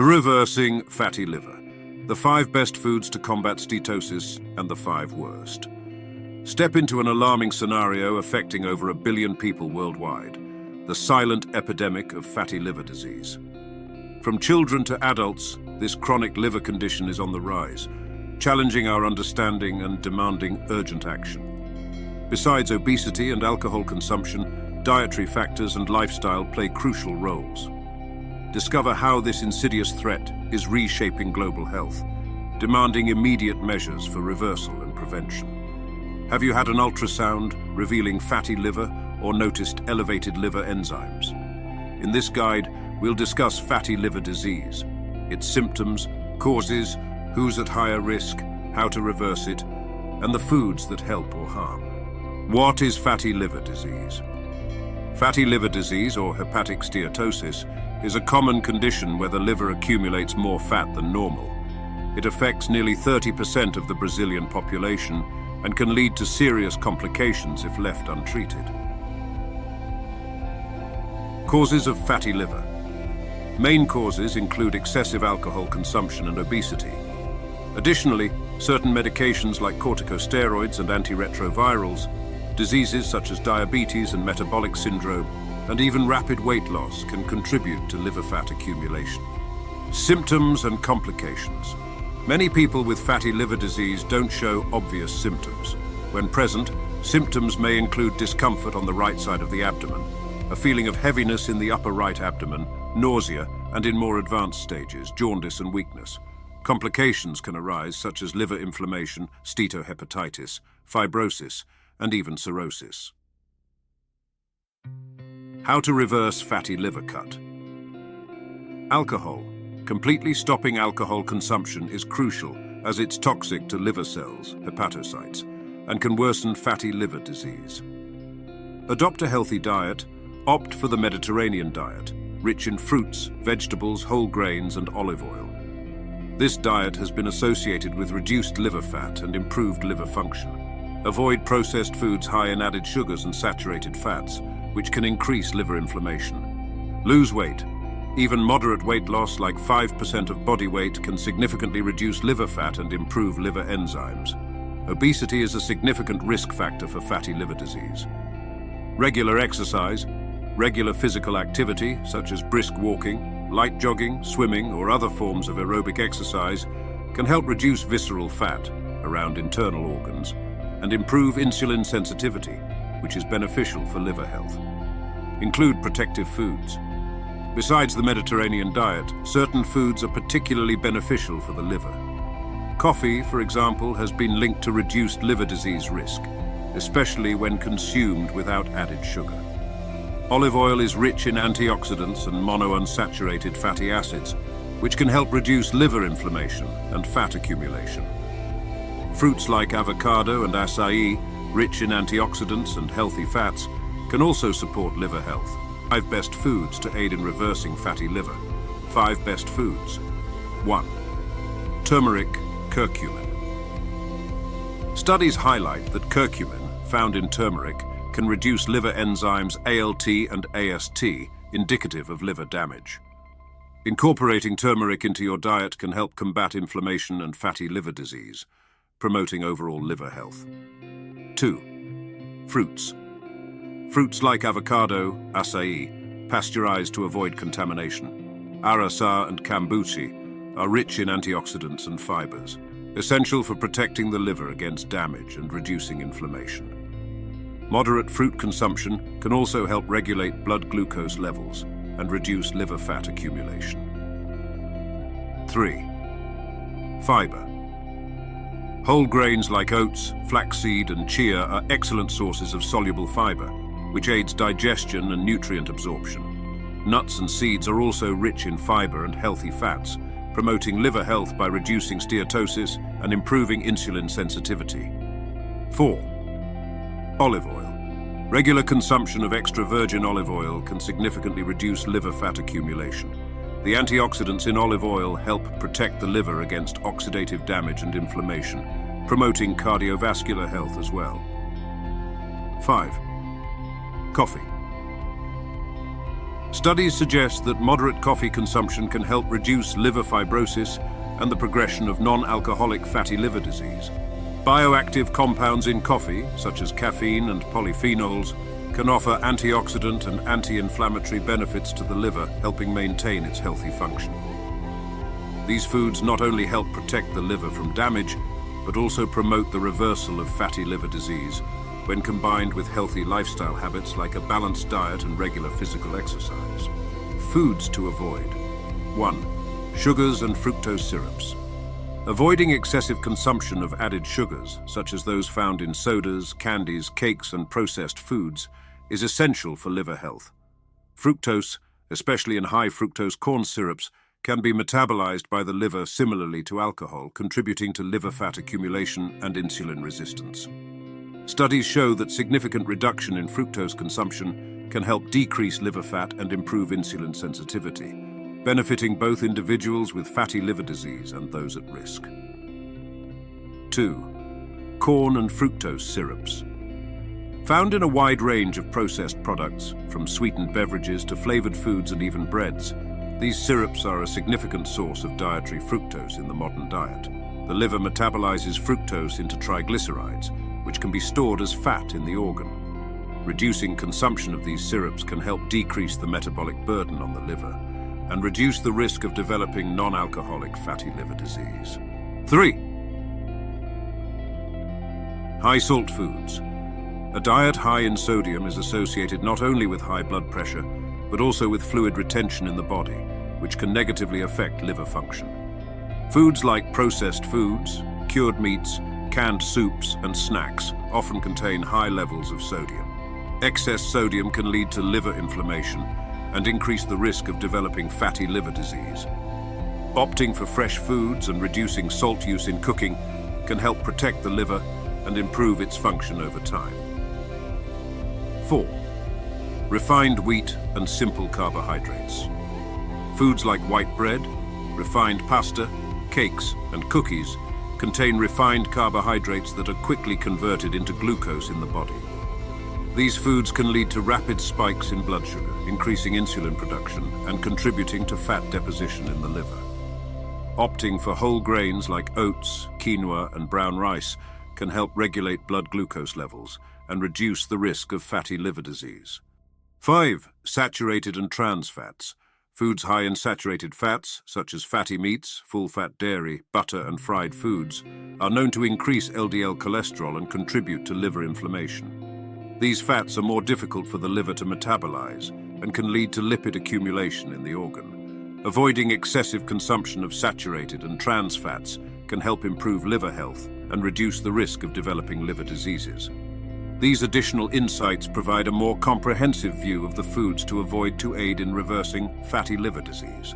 Reversing fatty liver. The 5 best foods to combat steatosis and the 5 worst. Step into an alarming scenario affecting over 1 billion people worldwide. The silent epidemic of fatty liver disease. From children to adults, this chronic liver condition is on the rise, challenging our understanding and demanding urgent action. Besides obesity and alcohol consumption, dietary factors and lifestyle play crucial roles. Discover how this insidious threat is reshaping global health, demanding immediate measures for reversal and prevention. Have you had an ultrasound revealing fatty liver or noticed elevated liver enzymes? In this guide, we'll discuss fatty liver disease, its symptoms, causes, who's at higher risk, how to reverse it, and the foods that help or harm. What is fatty liver disease? Fatty liver disease, or hepatic steatosis, is a common condition where the liver accumulates more fat than normal. It affects nearly 30% of the Brazilian population and can lead to serious complications if left untreated. Causes of fatty liver. Main causes include excessive alcohol consumption and obesity. Additionally, certain medications like corticosteroids and antiretrovirals, diseases such as diabetes and metabolic syndrome, and even rapid weight loss can contribute to liver fat accumulation. Symptoms and complications. Many people with fatty liver disease don't show obvious symptoms. When present, symptoms may include discomfort on the right side of the abdomen, a feeling of heaviness in the upper right abdomen, nausea, and in more advanced stages, jaundice and weakness. Complications can arise such as liver inflammation, steatohepatitis, fibrosis, and even cirrhosis. How to reverse fatty liver cut. Alcohol. Completely stopping alcohol consumption is crucial as it's toxic to liver cells, hepatocytes, and can worsen fatty liver disease. Adopt a healthy diet. Opt for the Mediterranean diet, rich in fruits, vegetables, whole grains, and olive oil. This diet has been associated with reduced liver fat and improved liver function. Avoid processed foods high in added sugars and saturated fats, which can increase liver inflammation. Lose weight. Even moderate weight loss, like 5% of body weight, can significantly reduce liver fat and improve liver enzymes. Obesity is a significant risk factor for fatty liver disease. Regular exercise. Regular physical activity, such as brisk walking, light jogging, swimming, or other forms of aerobic exercise, can help reduce visceral fat around internal organs and improve insulin sensitivity, which is beneficial for liver health. Include protective foods. Besides the Mediterranean diet, certain foods are particularly beneficial for the liver. Coffee, for example, has been linked to reduced liver disease risk, especially when consumed without added sugar. Olive oil is rich in antioxidants and monounsaturated fatty acids, which can help reduce liver inflammation and fat accumulation. Fruits like avocado and acai, rich in antioxidants and healthy fats, can also support liver health. 5 best foods to aid in reversing fatty liver. 5 best foods. 1. Turmeric, curcumin. Studies highlight that curcumin, found in turmeric, can reduce liver enzymes ALT and AST, indicative of liver damage. Incorporating turmeric into your diet can help combat inflammation and fatty liver disease, promoting overall liver health. 2. Fruits. Fruits like avocado, acai, pasteurized to avoid contamination, arasa and kombucha are rich in antioxidants and fibers, essential for protecting the liver against damage and reducing inflammation. Moderate fruit consumption can also help regulate blood glucose levels and reduce liver fat accumulation. 3. Fiber. Whole grains like oats, flaxseed, and chia are excellent sources of soluble fiber, which aids digestion and nutrient absorption. Nuts and seeds are also rich in fiber and healthy fats, promoting liver health by reducing steatosis and improving insulin sensitivity. 4. Olive oil. Regular consumption of extra virgin olive oil can significantly reduce liver fat accumulation. The antioxidants in olive oil help protect the liver against oxidative damage and inflammation, promoting cardiovascular health as well. 5. Coffee. Studies suggest that moderate coffee consumption can help reduce liver fibrosis and the progression of non-alcoholic fatty liver disease. Bioactive compounds in coffee, such as caffeine and polyphenols, can offer antioxidant and anti-inflammatory benefits to the liver, helping maintain its healthy function. These foods not only help protect the liver from damage, but also promote the reversal of fatty liver disease when combined with healthy lifestyle habits like a balanced diet and regular physical exercise. Foods to avoid. 1. Sugars and fructose syrups. Avoiding excessive consumption of added sugars, such as those found in sodas, candies, cakes, and processed foods, is essential for liver health. Fructose, especially in high fructose corn syrups, can be metabolized by the liver similarly to alcohol, contributing to liver fat accumulation and insulin resistance. Studies show that significant reduction in fructose consumption can help decrease liver fat and improve insulin sensitivity, benefiting both individuals with fatty liver disease and those at risk. 2. Corn and fructose syrups. Found in a wide range of processed products, from sweetened beverages to flavored foods and even breads, these syrups are a significant source of dietary fructose in the modern diet. The liver metabolizes fructose into triglycerides, which can be stored as fat in the organ. Reducing consumption of these syrups can help decrease the metabolic burden on the liver and reduce the risk of developing non-alcoholic fatty liver disease. 3. High salt foods. A diet high in sodium is associated not only with high blood pressure, but also with fluid retention in the body, which can negatively affect liver function. Foods like processed foods, cured meats, canned soups, and snacks often contain high levels of sodium. Excess sodium can lead to liver inflammation and increase the risk of developing fatty liver disease. Opting for fresh foods and reducing salt use in cooking can help protect the liver and improve its function over time. 4. Refined wheat and simple carbohydrates. Foods like white bread, refined pasta, cakes, and cookies contain refined carbohydrates that are quickly converted into glucose in the body. These foods can lead to rapid spikes in blood sugar, increasing insulin production and contributing to fat deposition in the liver. Opting for whole grains like oats, quinoa, and brown rice can help regulate blood glucose levels and reduce the risk of fatty liver disease. 5. Saturated and trans fats. Foods high in saturated fats, such as fatty meats, full-fat dairy, butter, and fried foods, are known to increase LDL cholesterol and contribute to liver inflammation. These fats are more difficult for the liver to metabolize and can lead to lipid accumulation in the organ. Avoiding excessive consumption of saturated and trans fats can help improve liver health and reduce the risk of developing liver diseases. These additional insights provide a more comprehensive view of the foods to avoid to aid in reversing fatty liver disease.